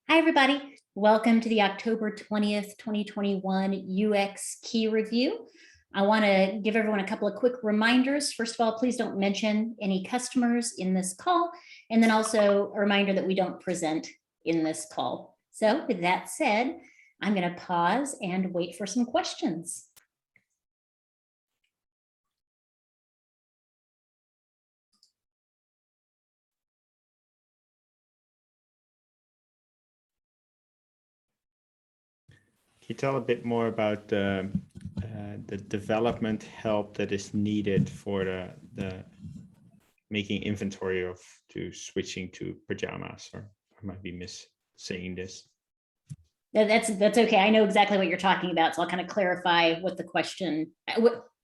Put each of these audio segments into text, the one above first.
Hi, everybody. Welcome to the October 20th, 2021 UX Key Review. I want to give everyone a couple of quick reminders. First of all, please don't mention any customers in this call. And then also a reminder that we don't present in this call. So with that said, I'm going to pause and wait for some questions. Can you tell a bit more about the development help that is needed for the making inventory of switching to pajamas? Or I might be saying this. That's okay. I know exactly what you're talking about, so I'll kind of clarify what the question.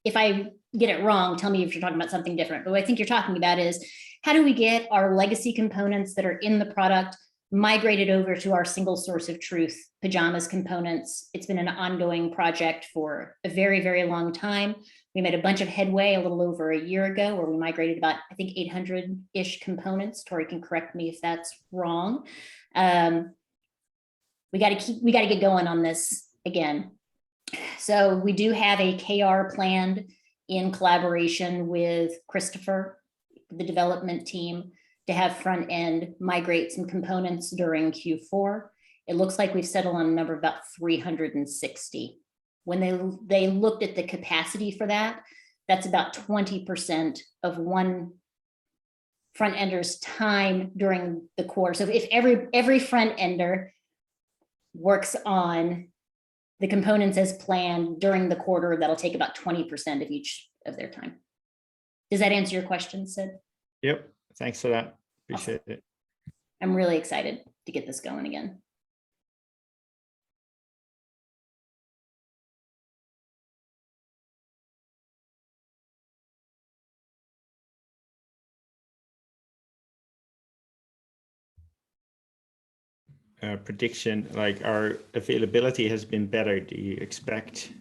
If I get it wrong, tell me if you're talking about something different. But what I think you're talking about is how do we get our legacy components that are in the product migrated over to our single source of truth pajamas components. It's been an ongoing project for a very, very long time. We made a bunch of headway a little over a year ago where we migrated about, I think, 800-ish components. Tori can correct me if that's wrong. We got to get going on this again. So we do have a KR planned in collaboration with Christopher, the development team, to have front end migrate some components during Q4. It looks like we've settled on a number of about 360. When they looked at the capacity for that, that's about 20% of one front ender's time during the quarter. So if every front ender works on the components as planned during the quarter, that'll take about 20% of each of their time. Does that answer your question, Sid? Yep. Thanks for that. Appreciate it. I'm really excited to get this going again. Prediction, like our availability has been better. Do you expect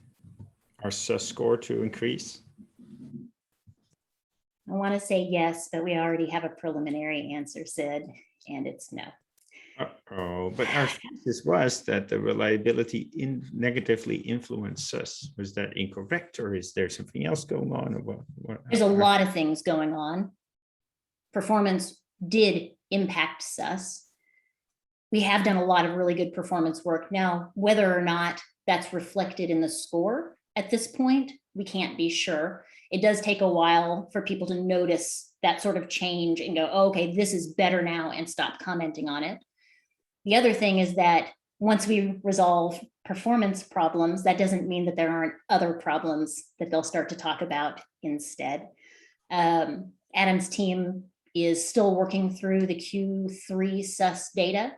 our SUS score to increase? I want to say yes, but we already have a preliminary answer, Sid, and it's no. Oh, but our thesis was that the reliability negatively influenced us. Was that incorrect, or is there something else going on? Or what? There's a lot of things going on. Performance did impact SUS. We have done a lot of really good performance work. Now, whether or not that's reflected in the score at this point, we can't be sure. It does take a while for people to notice that sort of change and go, oh, okay, this is better now, and stop commenting on it. The other thing is that once we resolve performance problems, that doesn't mean that there aren't other problems that they'll start to talk about instead. Adam's team is still working through the Q3 SUS data.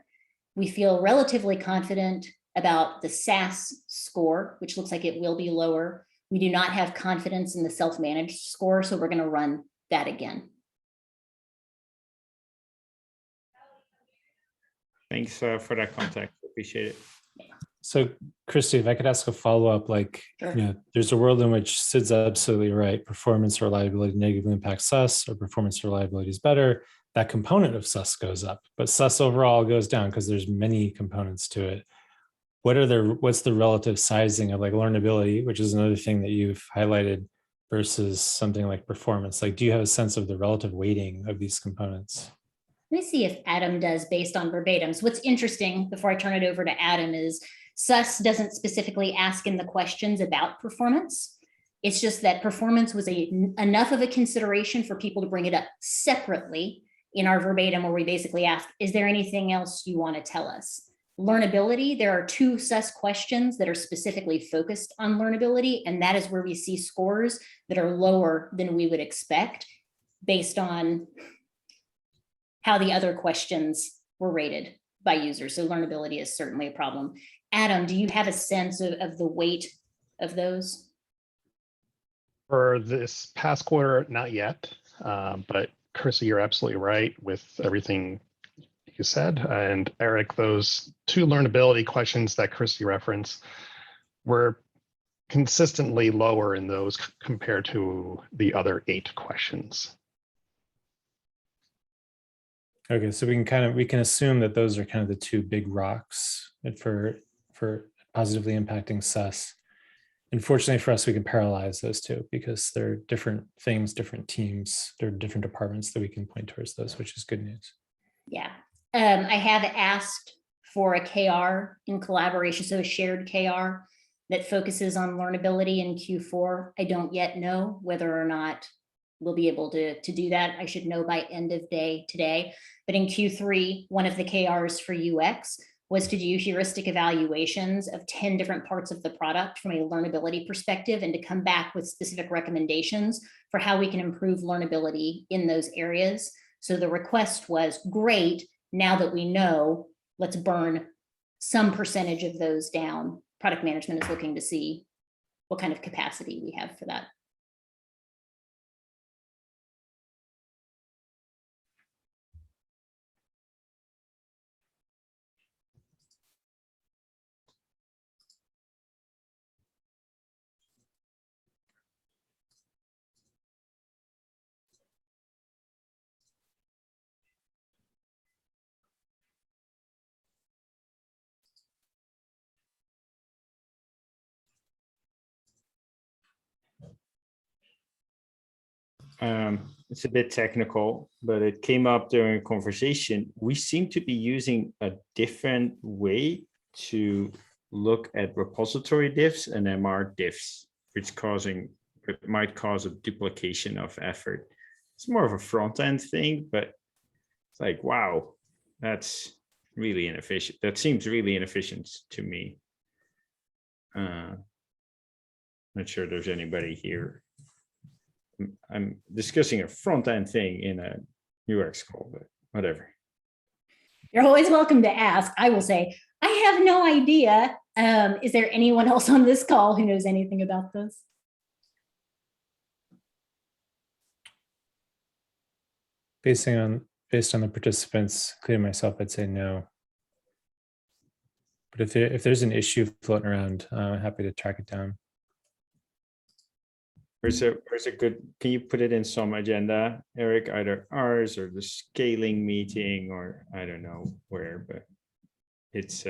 We feel relatively confident about the SAS score, which looks like it will be lower. We do not have confidence in the self-managed score, so we're going to run that again. Thanks for that context. Appreciate it. So, Christy, if I could ask a follow-up, like, Sure. There's a world in which Sid's absolutely right. Performance reliability negatively impacts SUS, or performance reliability is better. That component of SUS goes up, but SUS overall goes down because there's many components to it. What's the relative sizing of like learnability, which is another thing that you've highlighted, versus something like performance? Like, do you have a sense of the relative weighting of these components? Let me see if Adam does based on verbatims. What's interesting before I turn it over to Adam is SUS doesn't specifically ask in the questions about performance. It's just that performance was enough of a consideration for people to bring it up separately in our verbatim, where we basically ask, is there anything else you want to tell us? Learnability, there are 2 SUS questions that are specifically focused on learnability, and that is where we see scores that are lower than we would expect based on how the other questions were rated by users. So learnability is certainly a problem. Adam, do you have a sense of the weight of those? For this past quarter, not yet, but Chrissy, you're absolutely right with everything you said. And Eric, those 2 learnability questions that Christy referenced were consistently lower in those compared to the other 8 questions. Okay, so we can assume that those are kind of the two big rocks for positively impacting sus. Unfortunately for us, we can parallelize those two because they're different things, different teams, they're different departments that we can point towards those, which is good news. Yeah, I have asked for a KR in collaboration, so a shared KR that focuses on learnability in Q4. I don't yet know whether or not we'll be able to do that. I should know by end of day today. But in Q3, one of the KRs for UX was to do heuristic evaluations of 10 different parts of the product from a learnability perspective and to come back with specific recommendations for how we can improve learnability in those areas. So the request was, great, now that we know, let's burn some percentage of those down. Product management is looking to see what kind of capacity we have for that. It's a bit technical, but it came up during a conversation. We seem to be using a different way to look at repository diffs and MR diffs, which it might cause a duplication of effort. It's more of a front end thing, but it's like, wow, that's really inefficient. That seems really inefficient to me. Not sure there's anybody here. I'm discussing a front end thing in a UX call, but whatever. You're always welcome to ask. I will say, I have no idea. Is there anyone else on this call who knows anything about this? Based on the participants, including myself, I'd say no. But if there's an issue floating around, I'm happy to track it down. Where's a good, can you put it in some agenda, Eric, either ours or the scaling meeting, or I don't know where, but it's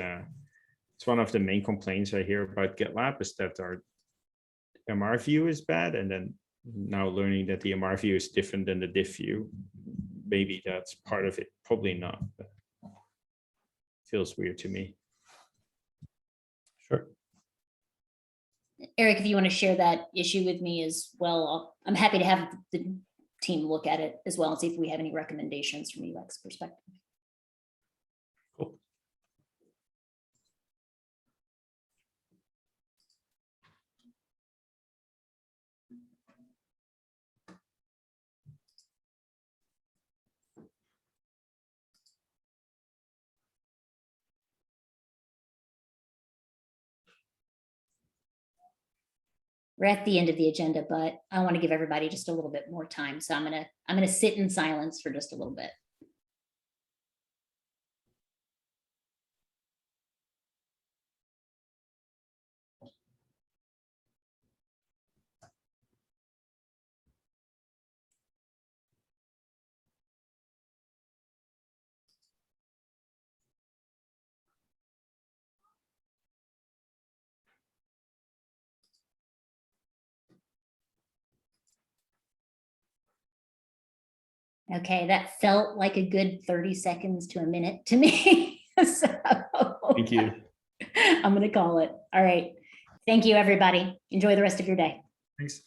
one of the main complaints I hear about GitLab is that our MR view is bad, and then now learning that the MR view is different than the diff view. Maybe that's part of it, probably not, but feels weird to me. Sure. Eric, if you want to share that issue with me as well, I'm happy to have the team look at it as well and see if we have any recommendations from UX perspective. Cool. We're at the end of the agenda, but I want to give everybody just a little bit more time. So I'm gonna sit in silence for just a little bit. Okay, that felt like a good 30 seconds to a minute to me. So Thank you. I'm gonna call it. All right. Thank you, everybody. Enjoy the rest of your day. Thanks.